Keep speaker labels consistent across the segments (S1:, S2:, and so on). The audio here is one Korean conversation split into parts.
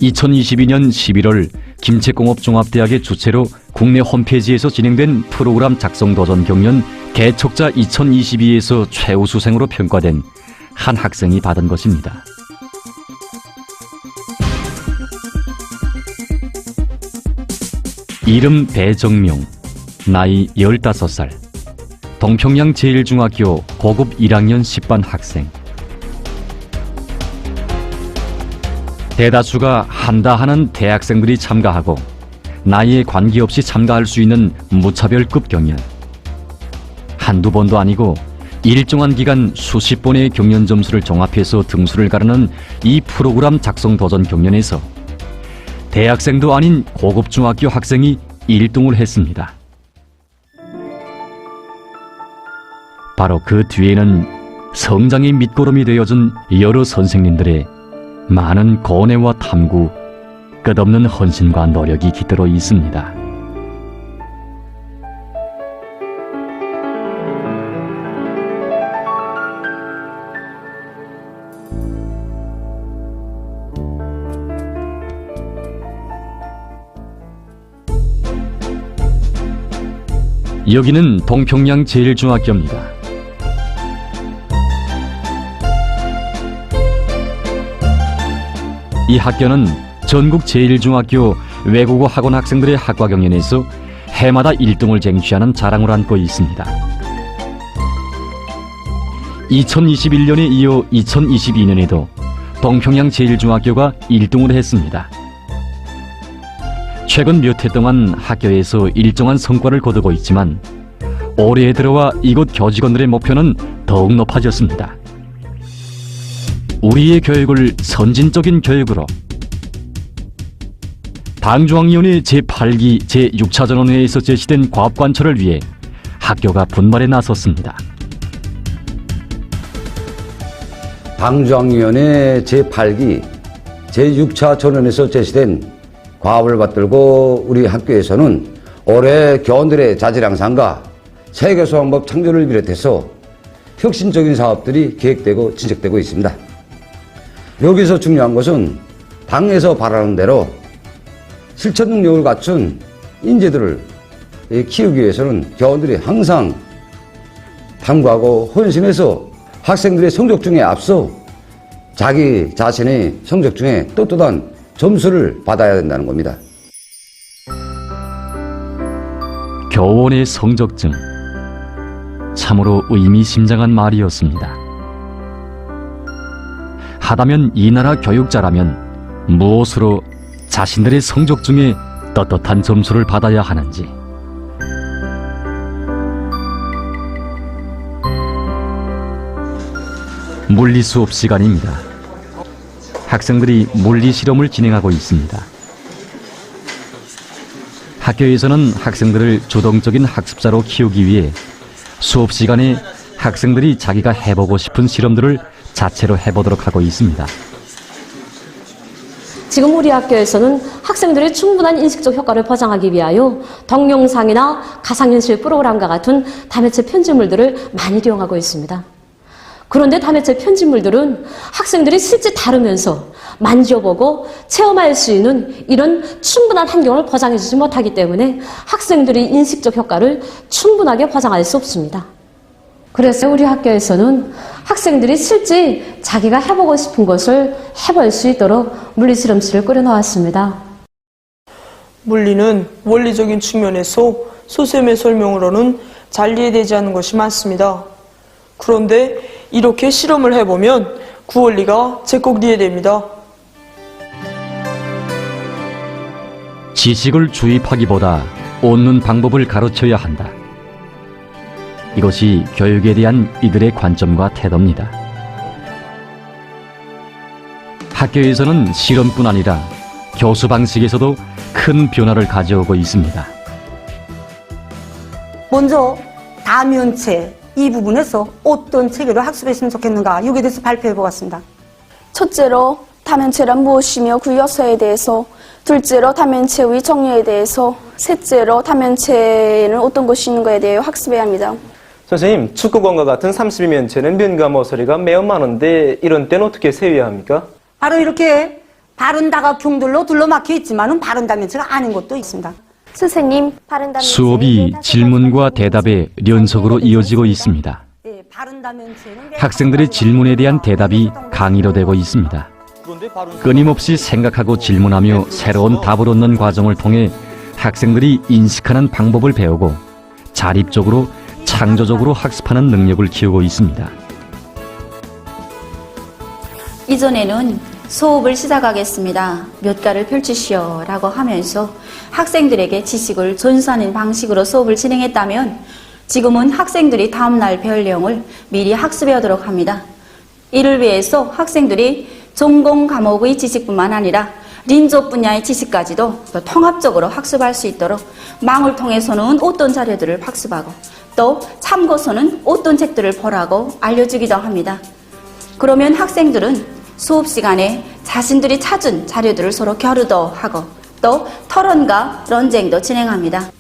S1: 2022년 11월 김책공업종합대학의 주최로 국내 홈페이지에서 진행된 프로그램 작성 도전 경연 개척자 2022에서 최우수생으로 평가된 한 학생이 받은 것입니다. 이름 배정명, 나이 15살, 동평양 제1중학교 고급 1학년 10반 학생. 대다수가 한다 하는 대학생들이 참가하고 나이에 관계없이 참가할 수 있는 무차별급 경연. 한두 번도 아니고 일정한 기간 수십 번의 경연 점수를 종합해서 등수를 가르는 이 프로그램 작성 도전 경연에서 대학생도 아닌 고급 중학교 학생이 1등을 했습니다. 바로 그 뒤에는 성장의 밑거름이 되어준 여러 선생님들의 많은 고뇌와 탐구, 끝없는 헌신과 노력이 깃들어 있습니다. 여기는 동평양 제1중학교입니다. 이 학교는 전국 제1중학교 외국어 학원 학생들의 학과 경연에서 해마다 1등을 쟁취하는 자랑을 안고 있습니다. 2021년에 이어 2022년에도 동평양 제1중학교가 1등을 했습니다. 최근 몇 해 동안 학교에서 일정한 성과를 거두고 있지만 올해 들어와 이곳 교직원들의 목표는 더욱 높아졌습니다. 우리의 교육을 선진적인 교육으로. 당중앙위원회 제8기 제6차 전원회에서 제시된 과업관철을 위해 학교가 분발에 나섰습니다.
S2: 당중앙위원회 제8기 제6차 전원에서 제시된 과업을 받들고 우리 학교에서는 올해 교원들의 자질향상과 세계소방법 창조를 비롯해서 혁신적인 사업들이 계획되고 진척되고 있습니다. 여기서 중요한 것은 당에서 바라는 대로 실천 능력을 갖춘 인재들을 키우기 위해서는 교원들이 항상 탐구하고 헌신해서 학생들의 성적 중에 앞서 자기 자신의 성적 중에 떳떳한 점수를 받아야 된다는 겁니다.
S1: 교원의 성적증, 참으로 의미심장한 말이었습니다. 하다면 이 나라 교육자라면 무엇으로 자신들의 성적 중에 떳떳한 점수를 받아야 하는지. 물리 수업 시간입니다. 학생들이 물리 실험을 진행하고 있습니다. 학교에서는 학생들을 주동적인 학습자로 키우기 위해 수업 시간에 학생들이 자기가 해보고 싶은 실험들을 자체로 해보도록 하고 있습니다.
S3: 지금 우리 학교에서는 학생들의 충분한 인식적 효과를 보장하기 위하여 동영상이나 가상현실 프로그램과 같은 다매체 편집물들을 많이 이용하고 있습니다. 그런데 다매체 편집물들은 학생들이 실제 다루면서 만져보고 체험할 수 있는 이런 충분한 환경을 보장해주지 못하기 때문에 학생들의 인식적 효과를 충분하게 보장할 수 없습니다. 그래서 우리 학교에서는 학생들이 실제 자기가 해보고 싶은 것을 해볼 수 있도록 물리실험실을 꾸려놓았습니다.
S4: 물리는 원리적인 측면에서 소쌤의 설명으로는 잘 이해되지 않는 것이 많습니다. 그런데 이렇게 실험을 해보면 그 원리가 제꼭 이해됩니다.
S1: 지식을 주입하기보다 얻는 방법을 가르쳐야 한다. 이것이 교육에 대한 이들의 관점과 태도입니다. 학교에서는 실험뿐 아니라 교수 방식에서도 큰 변화를 가져오고 있습니다.
S5: 먼저 다면체 이 부분에서 어떤 체계로 학습했으면 좋겠는가 여기에 대해서 발표해 보았습니다.
S6: 첫째로 다면체란 무엇이며 그 요소에 대해서, 둘째로 다면체의 종류에 대해서, 셋째로 다면체는 어떤 것이 있는가에 대해 학습해야 합니다.
S7: 선생님, 축구공과 같은 32면체는 면과 모서리가 매우 많은데 이런 때는 어떻게 세워야 합니까?
S5: 바로 이렇게 바른 다각형들로 둘러막혀 있지만은 바른 다면체가 아닌 것도 있습니다.
S6: 선생님, 바른 다면체
S1: 수업이 질문과 대답의 연속으로 이어지고 있습니다.
S5: 예, 바른 다면체는
S1: 학생들의 질문에 대한 대답이 강의로 되고 있습니다. 끊임없이 생각하고 질문하며 새로운 답을 얻는 과정을 통해 학생들이 인식하는 방법을 배우고 자립적으로 창조적으로 학습하는 능력을 키우고 있습니다.
S8: 이전에는 수업을 시작하겠습니다. 몇 가를 펼치시오 라고 하면서 학생들에게 지식을 전수하는 방식으로 수업을 진행했다면 지금은 학생들이 다음날 배울 내용을 미리 학습해오도록 합니다. 이를 위해서 학생들이 전공 과목의 지식뿐만 아니라 린조 분야의 지식까지도 더 통합적으로 학습할 수 있도록 망을 통해서는 어떤 자료들을 학습하고 또 참고서는 어떤 책들을 보라고 알려주기도 합니다. 그러면 학생들은 수업 시간에 자신들이 찾은 자료들을 서로 교류도 하고 또 토론과 논쟁도 진행합니다.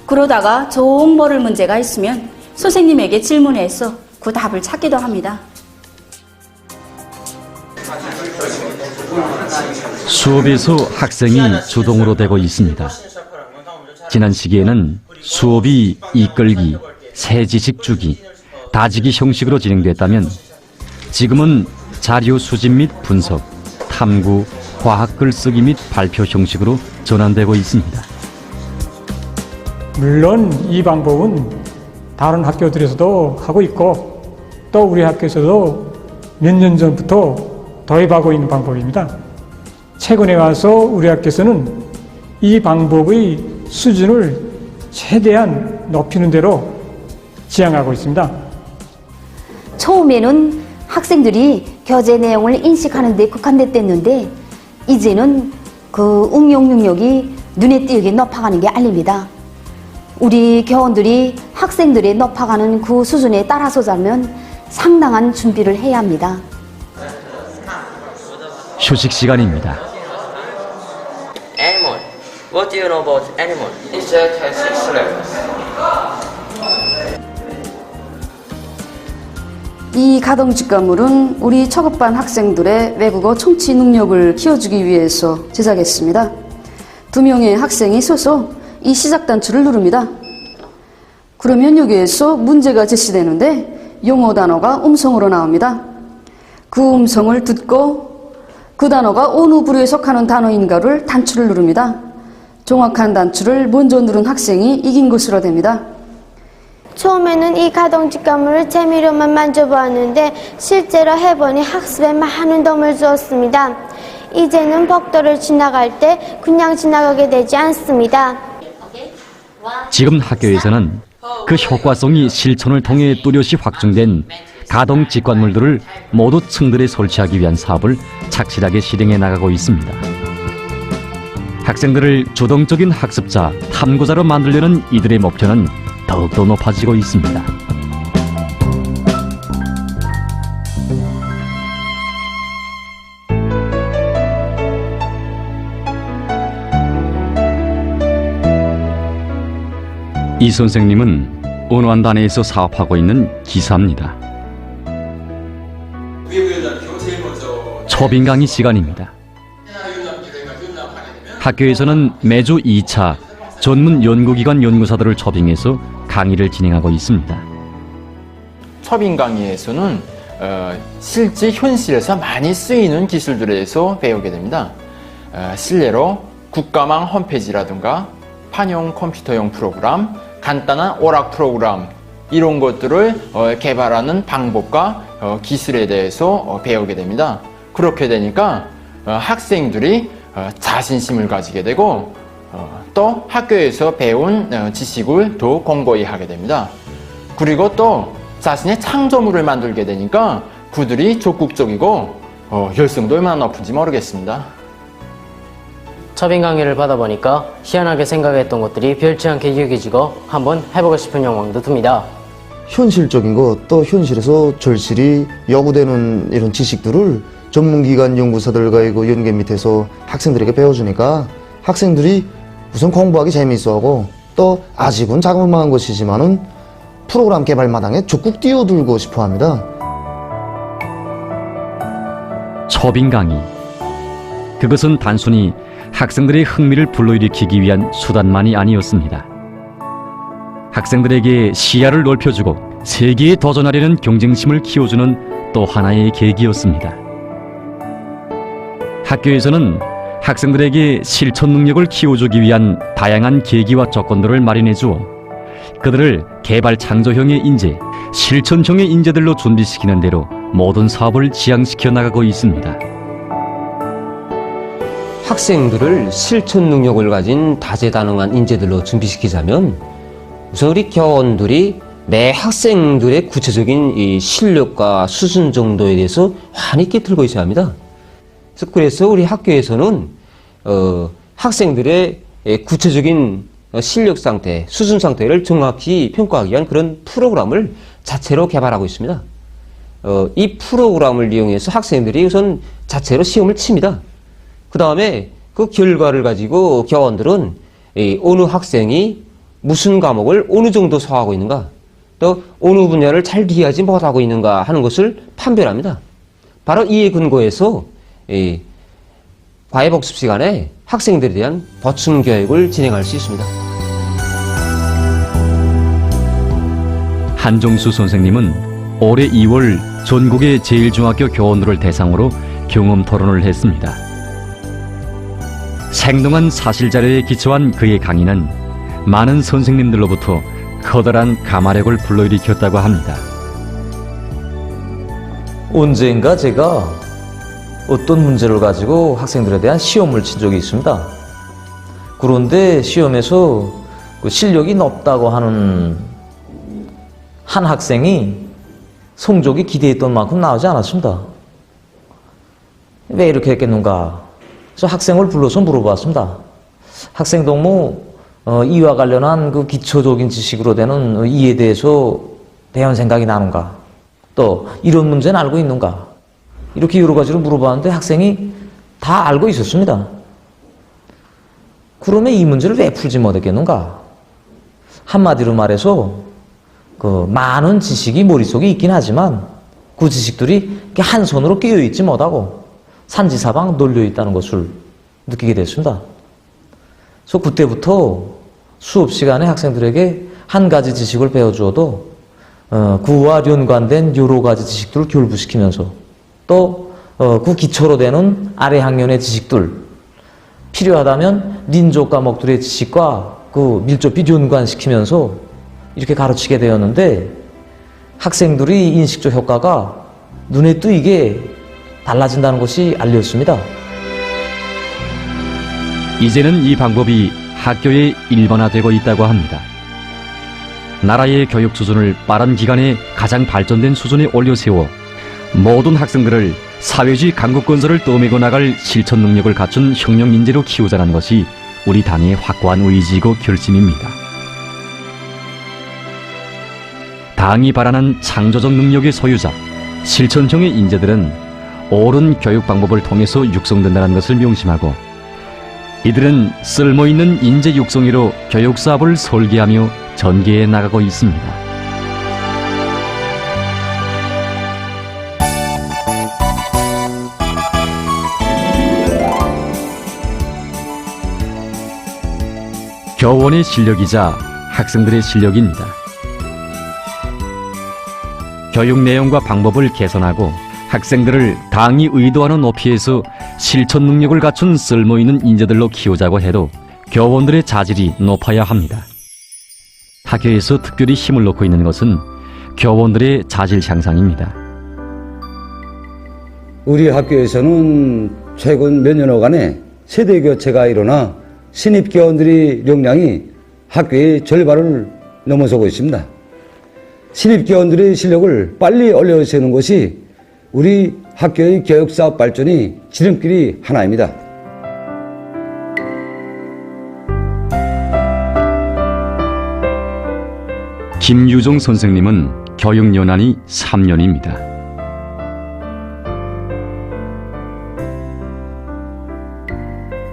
S8: 그러다가 정 모를 문제가 있으면 선생님에게 질문해서 그 답을 찾기도 합니다.
S1: 수업에서 학생이 주동으로 되고 있습니다. 지난 시기에는 수업이 이끌기, 새 지식 주기, 다지기 형식으로 진행됐다면 지금은 자료 수집 및 분석, 탐구, 과학 글쓰기 및 발표 형식으로 전환되고 있습니다.
S9: 물론 이 방법은 다른 학교들에서도 하고 있고 또 우리 학교에서도 몇 년 전부터 도입하고 있는 방법입니다. 최근에 와서 우리 학교에서는 이 방법의 수준을 최대한 높이는 대로 지향하고 있습니다.
S10: 처음에는 학생들이 교재 내용을 인식하는 데 국한됐는데 이제는 그 응용 능력이 눈에 띄게 높아가는 게 알립니다. 우리 교원들이 학생들이 높아가는 그 수준에 따라서자면 상당한 준비를 해야 합니다.
S1: 휴식 시간입니다.
S11: Animal. What do you know about animal? Insect has 6 levels.
S12: 이 가동직과물은 우리 초급반 학생들의 외국어 청취 능력을 키워주기 위해서 제작했습니다. 2명의 학생이 서서 이 시작 단추를 누릅니다. 그러면 여기에서 문제가 제시되는데 영어 단어가 음성으로 나옵니다. 그 음성을 듣고 그 단어가 어느 부류에 속하는 단어인가를 단추를 누릅니다. 정확한 단추를 먼저 누른 학생이 이긴 것으로 됩니다.
S13: 처음에는 이 가동직과물을 재미로만 만져보았는데 실제로 해보니 학습에 많은 도움을 주었습니다. 이제는 복도를 지나갈 때 그냥 지나가게 되지 않습니다.
S1: 지금 학교에서는 그 효과성이 실천을 통해 뚜렷이 확증된 가동 직관물들을 모두 층들에 설치하기 위한 사업을 착실하게 실행해 나가고 있습니다. 학생들을 주동적인 학습자, 탐구자로 만들려는 이들의 목표는 더욱더 높아지고 있습니다. 이 선생님은 언어한단에서 사업하고 있는 기사입니다. 초빙 강의 시간입니다. 학교에서는 매주 2차 전문 연구기관 연구사들을 초빙해서 강의를 진행하고 있습니다.
S14: 초빙 강의에서는 실제 현실에서 많이 쓰이는 기술들에 대해서 배우게 됩니다. 실례로 국가망 홈페이지라든가 판용 컴퓨터용 프로그램, 간단한 오락 프로그램 이런 것들을 개발하는 방법과 기술에 대해서 배우게 됩니다. 그렇게 되니까 학생들이 자신심을 가지게 되고 또 학교에서 배운 지식을 더 공고히 하게 됩니다. 그리고 또 자신의 창조물을 만들게 되니까 그들이 적극적이고 열성도 얼마나 높은지 모르겠습니다.
S15: 초빙 강의를 받아보니까 희한하게 생각했던 것들이 별치 않게 여겨지고 한번 해보고 싶은 욕망도 듭니다.
S16: 현실적인 것, 또 현실에서 절실히 요구되는 이런 지식들을 전문기관 연구사들과 연계 밑에서 학생들에게 배워주니까 학생들이 우선 공부하기 재미있어하고 또 아직은 자그마한 것이지만은 프로그램 개발 마당에 적극 뛰어들고 싶어합니다.
S1: 초빙 강의. 그것은 단순히 학생들의 흥미를 불러일으키기 위한 수단만이 아니었습니다. 학생들에게 시야를 넓혀주고 세계에 도전하려는 경쟁심을 키워주는 또 하나의 계기였습니다. 학교에서는 학생들에게 실천 능력을 키워주기 위한 다양한 계기와 조건들을 마련해 주어 그들을 개발 창조형의 인재, 실천형의 인재들로 준비시키는 대로 모든 사업을 지향시켜 나가고 있습니다.
S17: 학생들을 실천 능력을 가진 다재다능한 인재들로 준비시키자면 우선 우리 교원들이 매 학생들의 구체적인 이 실력과 수준 정도에 대해서 환히 깨틀고 있어야 합니다. 그래서 우리 학교에서는 학생들의 구체적인 실력 상태, 수준 상태를 정확히 평가하기 위한 그런 프로그램을 자체로 개발하고 있습니다. 이 프로그램을 이용해서 학생들이 우선 자체로 시험을 칩니다. 그 다음에 그 결과를 가지고 교원들은 어느 학생이 무슨 과목을 어느 정도 소화하고 있는가, 또 어느 분야를 잘 이해하지 못하고 있는가 하는 것을 판별합니다. 바로 이에 근거해서 과외복습 시간에 학생들에 대한 보충 교육을 진행할 수 있습니다.
S1: 한종수 선생님은 올해 2월 전국의 제1중학교 교원들을 대상으로 경험 토론을 했습니다. 생동한 사실자료에 기초한 그의 강의는 많은 선생님들로부터 커다란 감화력을 불러일으켰다고 합니다.
S18: 언젠가 제가 어떤 문제를 가지고 학생들에 대한 시험을 친 적이 있습니다. 그런데 시험에서 그 실력이 높다고 하는 한 학생이 성적이 기대했던 만큼 나오지 않았습니다. 왜 이렇게 했겠는가? 그래서 학생을 불러서 물어봤습니다. 학생도 뭐 이와 관련한 그 기초적인 지식으로 되는 이에 대해서 배운 생각이 나는가? 또 이런 문제는 알고 있는가? 이렇게 여러 가지로 물어봤는데 학생이 다 알고 있었습니다. 그러면 이 문제를 왜 풀지 못했겠는가? 한마디로 말해서 그 많은 지식이 머릿속에 있긴 하지만 그 지식들이 한 손으로 끼어있지 못하고 산지사방 널려있다는 것을 느끼게 됐습니다. 그래서 그때부터 수업 시간에 학생들에게 한 가지 지식을 배워주어도 그와 연관된 여러 가지 지식들을 결부시키면서 또 그 기초로 되는 아래 학년의 지식들, 필요하다면 민족 과목들의 지식과 그 밀접히 연관시키면서 이렇게 가르치게 되었는데 학생들의 인식적 효과가 눈에 띄게 달라진다는 것이 알려졌습니다.
S1: 이제는 이 방법이 학교에 일반화되고 있다고 합니다. 나라의 교육 수준을 빠른 기간에 가장 발전된 수준에 올려세워 모든 학생들을 사회주의 강국 건설을 떠밀고 나갈 실천 능력을 갖춘 혁명 인재로 키우자는 것이 우리 당의 확고한 의지이고 결심입니다. 당이 바라는 창조적 능력의 소유자, 실천형의 인재들은 옳은 교육 방법을 통해서 육성된다는 것을 명심하고 이들은 쓸모있는 인재 육성으로 교육 사업을 설계하며 전개해 나가고 있습니다. 교원의 실력이자 학생들의 실력입니다. 교육 내용과 방법을 개선하고 학생들을 당이 의도하는 높이에서 실천 능력을 갖춘 쓸모있는 인재들로 키우자고 해도 교원들의 자질이 높아야 합니다. 학교에서 특별히 힘을 놓고 있는 것은 교원들의 자질 향상입니다.
S2: 우리 학교에서는 최근 몇 년여간에 세대 교체가 일어나 신입 교원들의 역량이 학교의 절반을 넘어서고 있습니다. 신입 교원들의 실력을 빨리 올려세우는 것이 우리 학교의 교육사업 발전이 지름길이 하나입니다.
S1: 김유종 선생님은 교육연한이 3년입니다.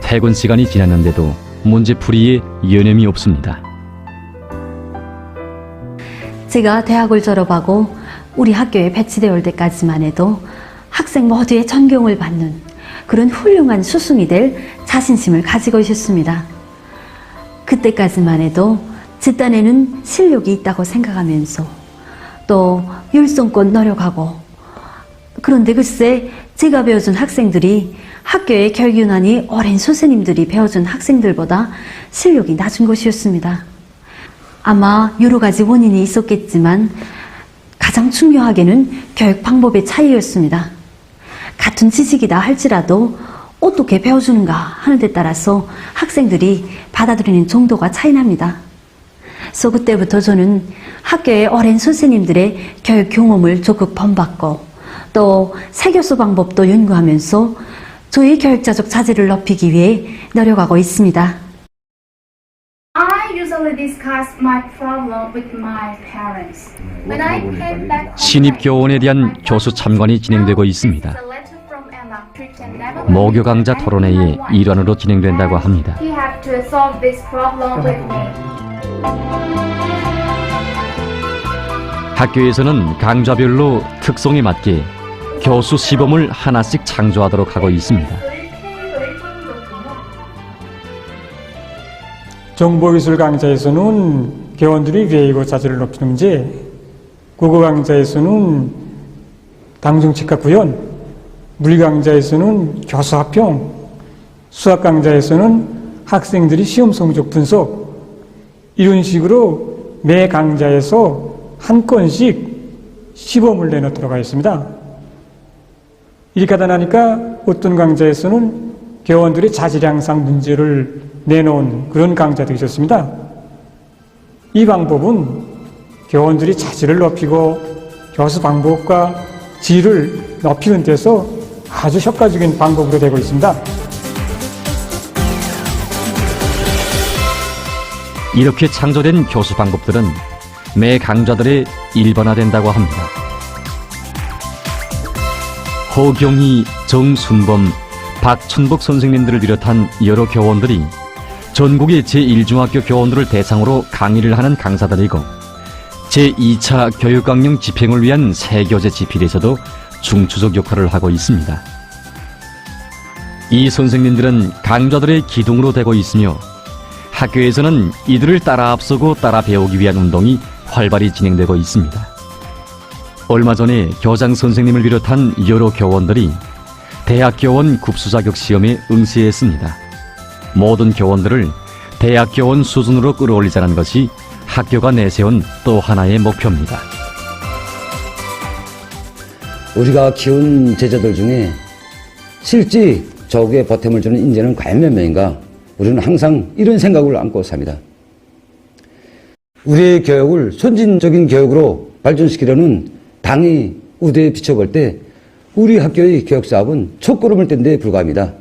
S1: 퇴근 시간이 지났는데도 문제풀이에 여념이 없습니다.
S19: 제가 대학을 졸업하고 우리 학교에 배치되어 올 때까지만 해도 학생 모두의 존경을 받는 그런 훌륭한 스승이 될 자신심을 가지고 있었습니다. 그때까지만 해도 제 딴에는 실력이 있다고 생각하면서 또 율성껏 노력하고, 그런데 글쎄 제가 배워준 학생들이 학교의 교육유난히 오랜 선생님들이 배워준 학생들보다 실력이 낮은 것이었습니다. 아마 여러 가지 원인이 있었겠지만 가장 중요하게는 교육 방법의 차이였습니다. 같은 지식이다 할지라도 어떻게 배워주는가 하는 데 따라서 학생들이 받아들이는 정도가 차이납니다. 그래서 그때부터 저는 학교의 오랜 선생님들의 교육 경험을 적극 본받고 또 세교수 방법도 연구하면서 저희 교육자적 자질을 높이기 위해 노력하고 있습니다.
S20: I usually discuss my problem with my parents. When I came back
S1: 신입교원에 대한 교수 참관이 진행되고 있습니다. 모교 강좌 토론회의 일환으로 진행된다고 합니다.
S20: he had to solve this problem with me.
S1: 학교에서는 강좌별로 특성에 맞게 교수 시범을 하나씩 창조하도록 하고 있습니다.
S9: 정보기술 강좌에서는 교원들이 외국어 자질을 높이는 문제, 국어 강좌에서는 당중치과 구현, 물리 강좌에서는 교수 합평, 수학 강좌에서는 학생들이 시험 성적 분석, 이런 식으로 매 강좌에서 한 건씩 시범을 내놓도록 하였습니다. 이렇게 하다 나니까 어떤 강좌에서는 교원들의 자질 향상 문제를 내놓은 그런 강좌도 있었습니다. 이 방법은 교원들이 자질을 높이고 교수 방법과 질을 높이는 데서 아주 효과적인 방법으로 되고 있습니다.
S1: 이렇게 창조된 교수 방법들은 매 강좌들에 일반화된다고 합니다. 허경희, 정순범, 박춘복 선생님들을 비롯한 여러 교원들이 전국의 제1중학교 교원들을 대상으로 강의를 하는 강사들이고, 제2차 교육강령 집행을 위한 세교재 집필에서도 중추적 역할을 하고 있습니다. 이 선생님들은 강좌들의 기둥으로 되고 있으며 학교에서는 이들을 따라 앞서고 따라 배우기 위한 운동이 활발히 진행되고 있습니다. 얼마 전에 교장 선생님을 비롯한 여러 교원들이 대학교원 급수자격 시험에 응시했습니다. 모든 교원들을 대학교원 수준으로 끌어올리자는 것이 학교가 내세운 또 하나의 목표입니다.
S2: 우리가 키운 제자들 중에 실제 저기에 보탬을 주는 인재는 과연 몇 명인가? 우리는 항상 이런 생각을 안고 삽니다. 우리의 교육을 선진적인 교육으로 발전시키려는 당의 우대에 비춰볼 때 우리 학교의 교육사업은 첫걸음을 뗀 데 불과합니다.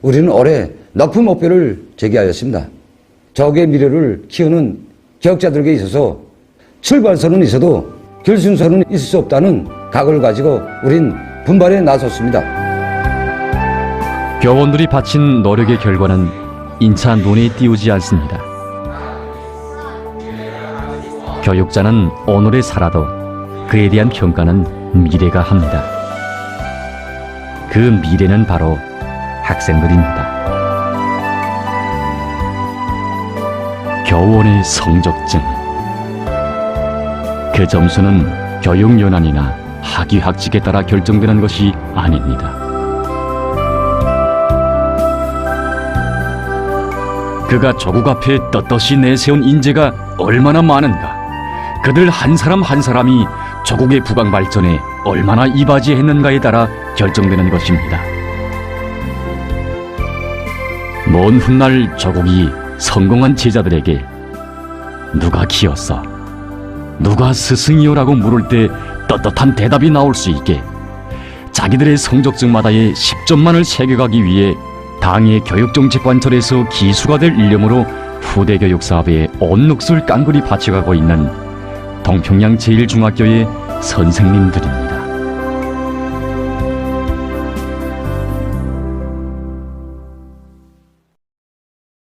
S2: 우리는 올해 높은 목표를 제기하였습니다. 저기의 미래를 키우는 교육자들에게 있어서 출발선은 있어도 결승선은 있을 수 없다는 각오를 가지고 우린 분발에 나섰습니다.
S1: 교원들이 바친 노력의 결과는 인차 눈에 띄우지 않습니다. 교육자는 오늘에 살아도 그에 대한 평가는 미래가 합니다. 그 미래는 바로 학생들입니다. 교원의 성적증. 그 점수는 교육연한이나 학위학직에 따라 결정되는 것이 아닙니다. 그가 조국 앞에 떳떳이 내세운 인재가 얼마나 많은가, 그들 한 사람 한 사람이 조국의 부강 발전에 얼마나 이바지했는가에 따라 결정되는 것입니다. 먼 훗날 조국이 성공한 제자들에게 누가 키웠어? 누가 스승이요라고 물을 때 떳떳한 대답이 나올 수 있게 자기들의 성적증마다의 10점만을 새겨가기 위해 당의 교육정책 관철에서 기수가 될 일념으로 후대 교육 사업에 온 몫을 깡그리 바쳐가고 있는 동평양 제1중학교의 선생님들입니다.